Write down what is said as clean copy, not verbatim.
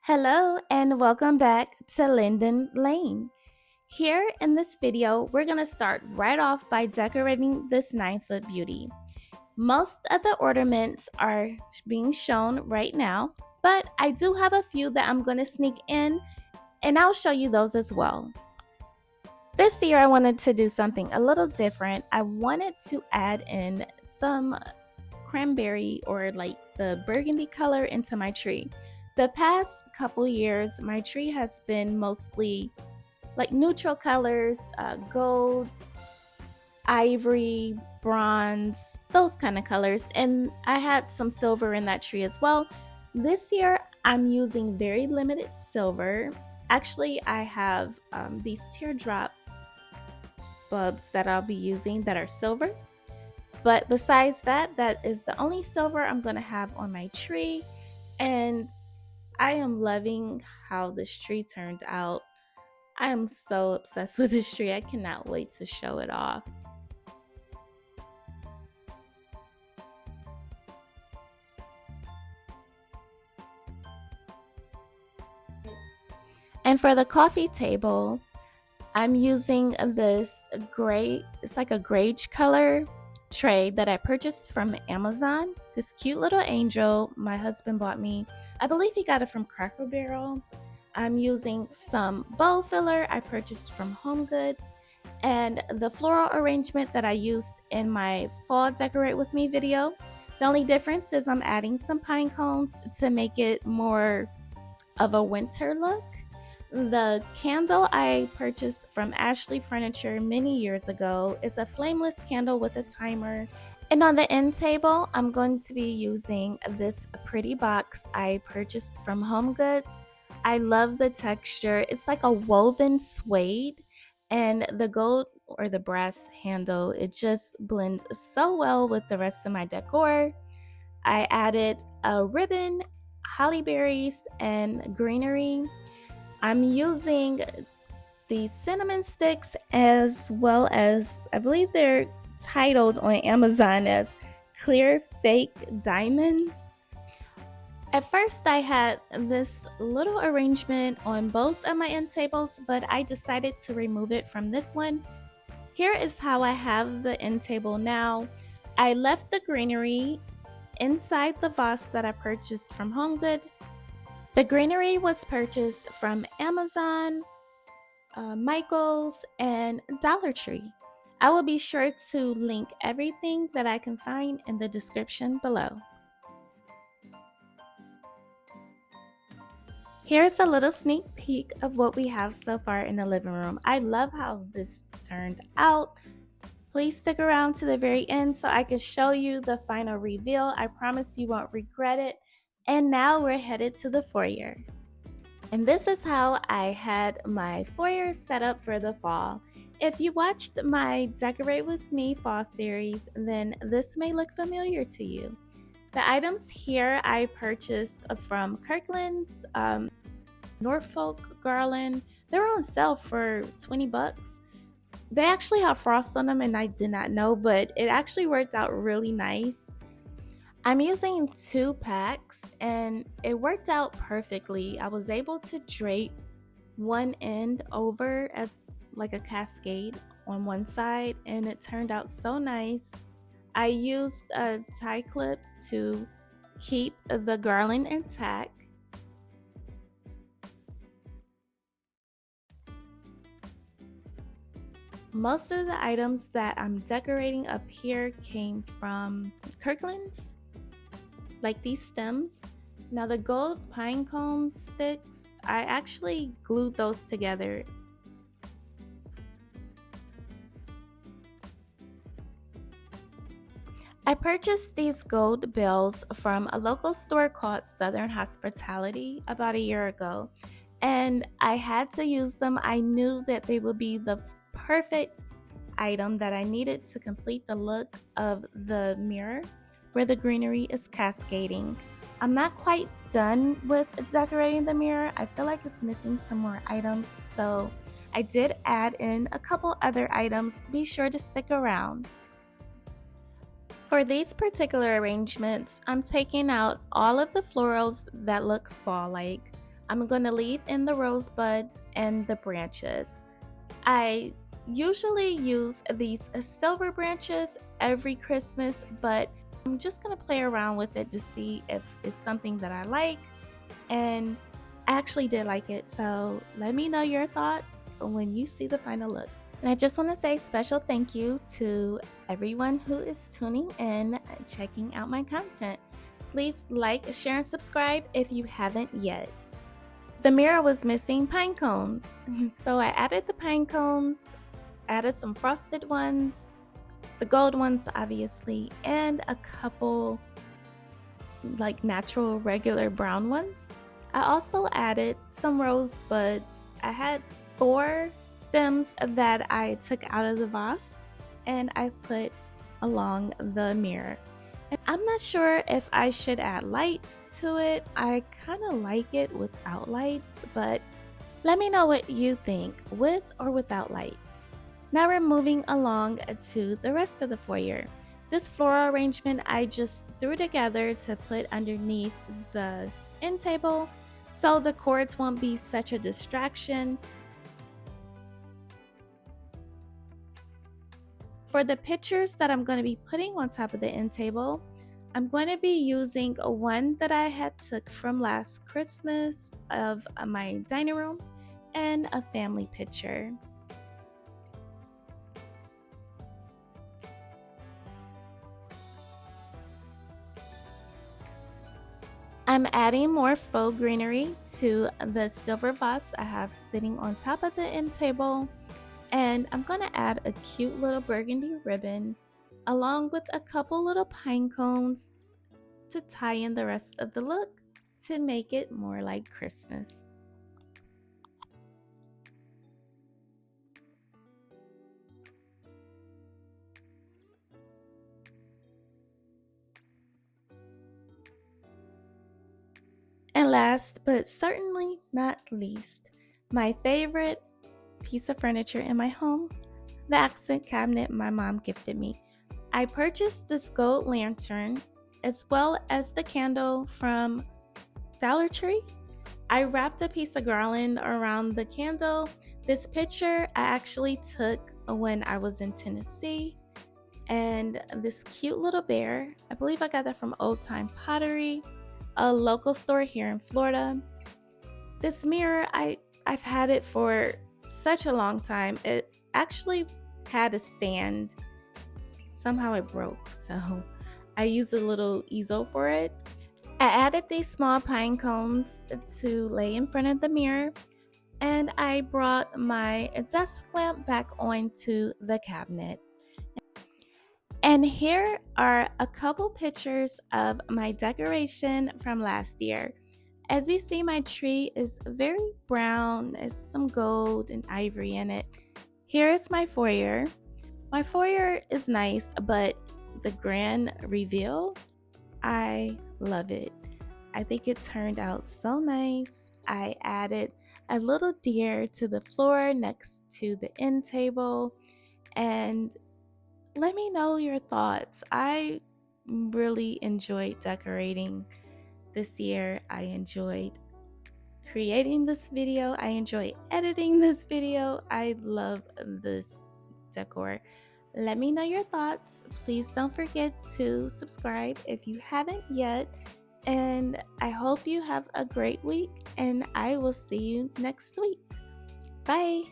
Hello and welcome back to Lendon Lane. Here in this video, we're going to start right off by decorating this 9-foot beauty. Most of the ornaments are being shown right now, but I do have a few that I'm going to sneak in and I'll show you those as well. This year I wanted to do something a little different. I wanted to add in some cranberry or like the burgundy color into my tree. The past couple years, my tree has been mostly like neutral colors, gold, ivory, bronze, those kind of colors. And I had some silver in that tree as well. This year, I'm using very limited silver. Actually, I have these teardrop bulbs that I'll be using that are silver. But besides that, that is the only silver I'm going to have on my tree. And I am loving how this tree turned out. I am so obsessed with this tree. I cannot wait to show it off. And for the coffee table, I'm using this gray, it's like a grayish color tray that I purchased from Amazon. This cute little angel my husband bought me. I believe he got it from Cracker Barrel. I'm using some bowl filler I purchased from Home Goods, and the floral arrangement that I used in my fall decorate with me video. The only difference is I'm adding some pine cones to make it more of a winter look. The candle I purchased from Ashley Furniture many years ago is a flameless candle with a timer. And on the end table, I'm going to be using this pretty box I purchased from Home Goods. I love the texture. It's like a woven suede, and the gold or the brass handle, it just blends so well with the rest of my decor. I added a ribbon, holly berries, and greenery. I'm using these cinnamon sticks as well as, I believe they're titled on Amazon as clear fake diamonds. At first I had this little arrangement on both of my end tables, but I decided to remove it from this one. Here is how I have the end table now. I left the greenery inside the vase that I purchased from Home Goods. The greenery was purchased from Amazon, Michael's, and Dollar Tree. I will be sure to link everything that I can find in the description below. Here's a little sneak peek of what we have so far in the living room. I love how this turned out. Please stick around to the very end so I can show you the final reveal. I promise you won't regret it. And now we're headed to the foyer. And this is how I had my foyer set up for the fall. If you watched my Decorate With Me fall series, then this may look familiar to you. The items here I purchased from Kirkland's, Norfolk garland. They're on sale for 20 bucks. They actually have frost on them and I did not know, but it actually worked out really nice. I'm using 2 packs and it worked out perfectly. I was able to drape one end over as like a cascade on one side and it turned out so nice. I used a tie clip to keep the garland intact. Most of the items that I'm decorating up here came from Kirkland's, like these stems. Now the gold pine cone sticks, I actually glued those together. I purchased these gold bells from a local store called Southern Hospitality about a year ago, and I had to use them. I knew that they would be the perfect item that I needed to complete the look of the mirror where the greenery is cascading. I'm not quite done with decorating the mirror. I feel like it's missing some more items, so I did add in a couple other items. Be sure to stick around. For these particular arrangements, I'm taking out all of the florals that look fall-like. I'm going to leave in the rosebuds and the branches. I usually use these silver branches every Christmas, but I'm just going to play around with it to see if it's something that I like, and I actually did like it, so let me know your thoughts when you see the final look. And I just want to say special thank you to everyone who is tuning in, checking out my content. Please like, share, and subscribe if you haven't yet. The mirror was missing pine cones, so I added the pine cones, added some frosted ones, the gold ones obviously, and a couple like natural regular brown ones. I also added some rosebuds. I had 4 stems that I took out of the vase and I put along the mirror. And I'm not sure if I should add lights to it. I kind of like it without lights, but let me know what you think, with or without lights. Now we're moving along to the rest of the foyer. This floral arrangement I just threw together to put underneath the end table so the cords won't be such a distraction. For the pictures that I'm going to be putting on top of the end table, I'm going to be using one that I had took from last Christmas of my dining room and a family picture. I'm adding more faux greenery to the silver vase I have sitting on top of the end table, and I'm going to add a cute little burgundy ribbon along with a couple little pine cones to tie in the rest of the look to make it more like Christmas. And last but certainly not least, my favorite piece of furniture in my home, the accent cabinet my mom gifted me. I purchased this gold lantern as well as the candle from Dollar Tree. I wrapped a piece of garland around the candle. This picture I actually took when I was in Tennessee. And this cute little bear, I believe I got that from Old Time Pottery, a local store here in Florida. This mirror, I've had it for such a long time. It actually had a stand. Somehow it broke, so I used a little easel for it. I added these small pine cones to lay in front of the mirror, and I brought my desk lamp back onto the cabinet. And here are a couple pictures of my decoration from last year. As you see, my tree is very brown, there's some gold and ivory in it. Here is my foyer. My foyer is nice, but the grand reveal, I love it. I think it turned out so nice. I added a little deer to the floor next to the end table, and let me know your thoughts. I really enjoyed decorating this year. I enjoyed creating this video. I enjoy editing this video. I love this decor. Let me know your thoughts. Please don't forget to subscribe if you haven't yet. And I hope you have a great week, and I will see you next week. Bye.